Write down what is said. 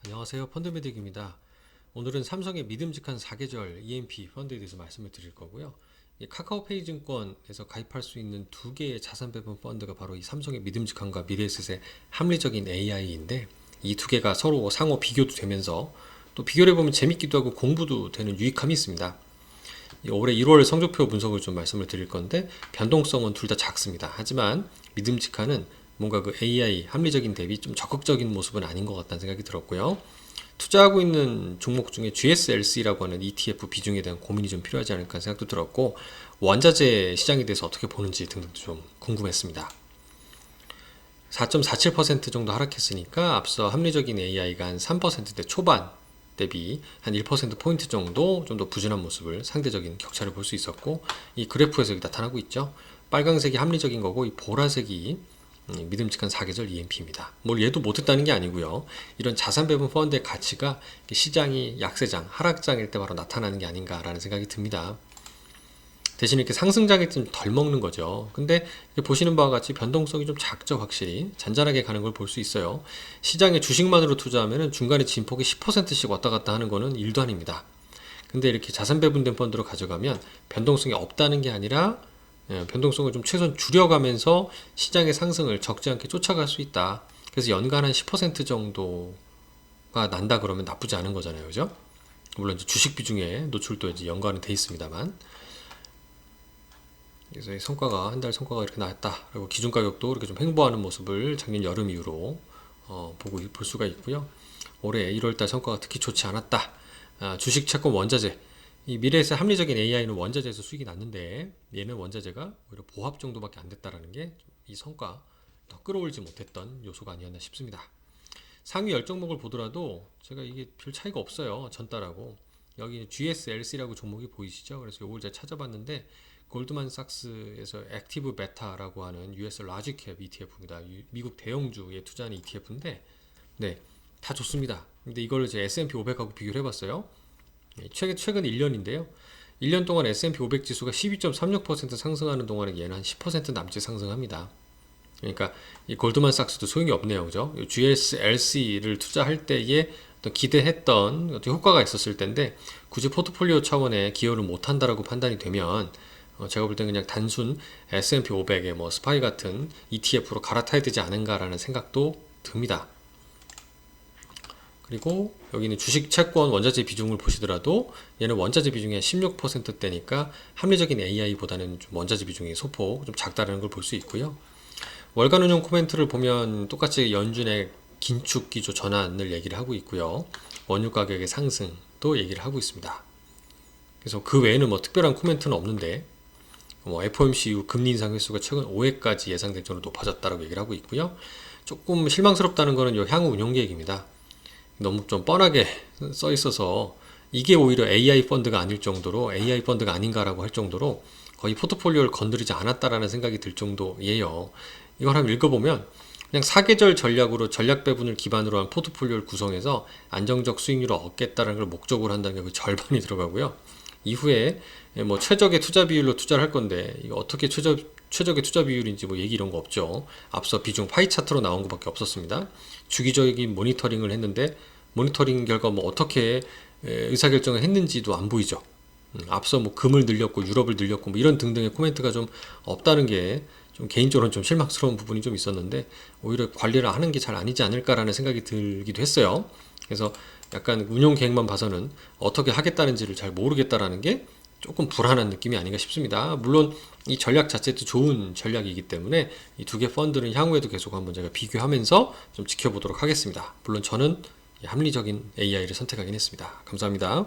안녕하세요. 펀드메딕입니다. 오늘은 삼성의 믿음직한 4계절 EMP 펀드에 대해서 말씀을 드릴 거고요. 이 카카오페이 증권에서 가입할 수 있는 두 개의 자산 배분 펀드가 바로 이 삼성의 믿음직한과 미래에셋의 합리적인 AI인데, 이 두 개가 서로 상호 비교도 되면서 또 비교를 해보면 재밌기도 하고 공부도 되는 유익함이 있습니다. 올해 1월 성적표 분석을 좀 말씀을 드릴 건데, 변동성은 둘 다 작습니다. 하지만 믿음직한은 뭔가 그 AI 합리적인 대비 좀 적극적인 모습은 아닌 것 같다는 생각이 들었고요. 투자하고 있는 종목 중에 GSLC라고 하는 ETF 비중에 대한 고민이 좀 필요하지 않을까 생각도 들었고, 원자재 시장에 대해서 어떻게 보는지 등등도 좀 궁금했습니다. 4.47% 정도 하락했으니까 앞서 합리적인 AI가 한 3%대 초반 대비 한 1%포인트 정도 좀 더 부진한 모습을, 상대적인 격차를 볼 수 있었고, 이 그래프에서 나타나고 있죠. 빨강색이 합리적인 거고, 이 보라색이 믿음직한 4계절 EMP입니다. 뭘 얘도 못했다는 게 아니고요. 이런 자산 배분 펀드의 가치가 시장이 약세장, 하락장일 때 바로 나타나는 게 아닌가라는 생각이 듭니다. 대신 이렇게 상승장일 때 좀 덜 먹는 거죠. 근데 보시는 바와 같이 변동성이 좀 작죠. 확실히 잔잔하게 가는 걸 볼 수 있어요. 시장에 주식만으로 투자하면 중간에 진폭이 10%씩 왔다 갔다 하는 거는 일도 아닙니다. 근데 이렇게 자산 배분된 펀드로 가져가면 변동성이 없다는 게 아니라 변동성을 좀 최소한 줄여가면서 시장의 상승을 적지 않게 쫓아갈 수 있다. 그래서 연간 한 10% 정도가 난다 그러면 나쁘지 않은 거잖아요. 그죠? 물론 이제 주식 비중에 노출도 이제 연관은 돼 있습니다만. 그래서 이 성과가, 한 달 성과가 이렇게 나왔다. 그리고 기준 가격도 이렇게 좀 횡보하는 모습을 작년 여름 이후로 볼 수가 있고요. 올해 1월달 성과가 특히 좋지 않았다. 주식, 채권, 원자재. 이 미래에서 합리적인 AI는 원자재에서 수익이 났는데, 얘는 원자재가 오히려 보합 정도밖에 안 됐다라는 게 이 성과 더 끌어올지 못했던 요소가 아니었나 싶습니다. 상위 10종목을 보더라도 제가 이게 별 차이가 없어요. 전달하고. 여기 GSLC라고 종목이 보이시죠? 그래서 이걸 제가 찾아봤는데, 골드만삭스에서 액티브 베타라고 하는 US 라지캡 ETF입니다. 미국 대형주에 투자하는 ETF인데, 네, 다 좋습니다. 근데 이걸 제 S&P 500하고 비교를 해봤어요. 최근 1년인데요. 1년 동안 S&P 500 지수가 12.36% 상승하는 동안에 얘는 한 10% 남짓 상승합니다. 그러니까 이 골드만삭스도 소용이 없네요. 그죠? GSLC를 투자할 때에 어떤 기대했던 어떤 효과가 있었을 텐데, 굳이 포트폴리오 차원에 기여를 못한다라고 판단이 되면 제가 볼 땐 그냥 단순 S&P 500의 뭐 스파이 같은 ETF로 갈아타야 되지 않은가라는 생각도 듭니다. 그리고 여기는 주식, 채권, 원자재 비중을 보시더라도 얘는 원자재 비중이 한 16%대니까 합리적인 AI보다는 좀 원자재 비중이 소폭 좀 작다는 걸 볼 수 있고요. 월간 운용 코멘트를 보면 똑같이 연준의 긴축 기조 전환을 얘기를 하고 있고요. 원유 가격의 상승도 얘기를 하고 있습니다. 그래서 그 외에는 뭐 특별한 코멘트는 없는데, FOMC 이후 금리 인상 횟수가 최근 5회까지 예상될 정도로 높아졌다고 얘기를 하고 있고요. 조금 실망스럽다는 것은 이 향후 운용 계획입니다. 너무 좀 뻔하게 써 있어서 이게 오히려 AI 펀드가 아닐 정도로, AI 펀드가 아닌가라고 할 정도로 거의 포트폴리오를 건드리지 않았다라는 생각이 들 정도예요. 이걸 한번 읽어보면 그냥 사계절 전략으로 전략 배분을 기반으로 한 포트폴리오를 구성해서 안정적 수익률을 얻겠다는 걸 목적으로 한다는 게 그 절반이 들어가고요. 이후에 뭐 최적의 투자 비율로 투자를 할 건데, 이거 어떻게 최적의 투자 비율인지 뭐 얘기 이런 거 없죠. 앞서 비중 파이 차트로 나온 것밖에 없었습니다. 주기적인 모니터링을 했는데, 모니터링 결과 뭐 어떻게 의사결정을 했는지도 안 보이죠. 앞서 뭐 금을 늘렸고 유럽을 늘렸고 뭐 이런 등등의 코멘트가 좀 없다는 게 좀 개인적으로는 좀 실망스러운 부분이 좀 있었는데, 오히려 관리를 하는 게 잘 아니지 않을까라는 생각이 들기도 했어요. 그래서 약간 운용 계획만 봐서는 어떻게 하겠다는지를 잘 모르겠다라는 게 조금 불안한 느낌이 아닌가 싶습니다. 물론 이 전략 자체도 좋은 전략이기 때문에 이 두 개 펀드는 향후에도 계속 한번 제가 비교하면서 좀 지켜보도록 하겠습니다. 물론 저는 합리적인 AI를 선택하긴 했습니다. 감사합니다.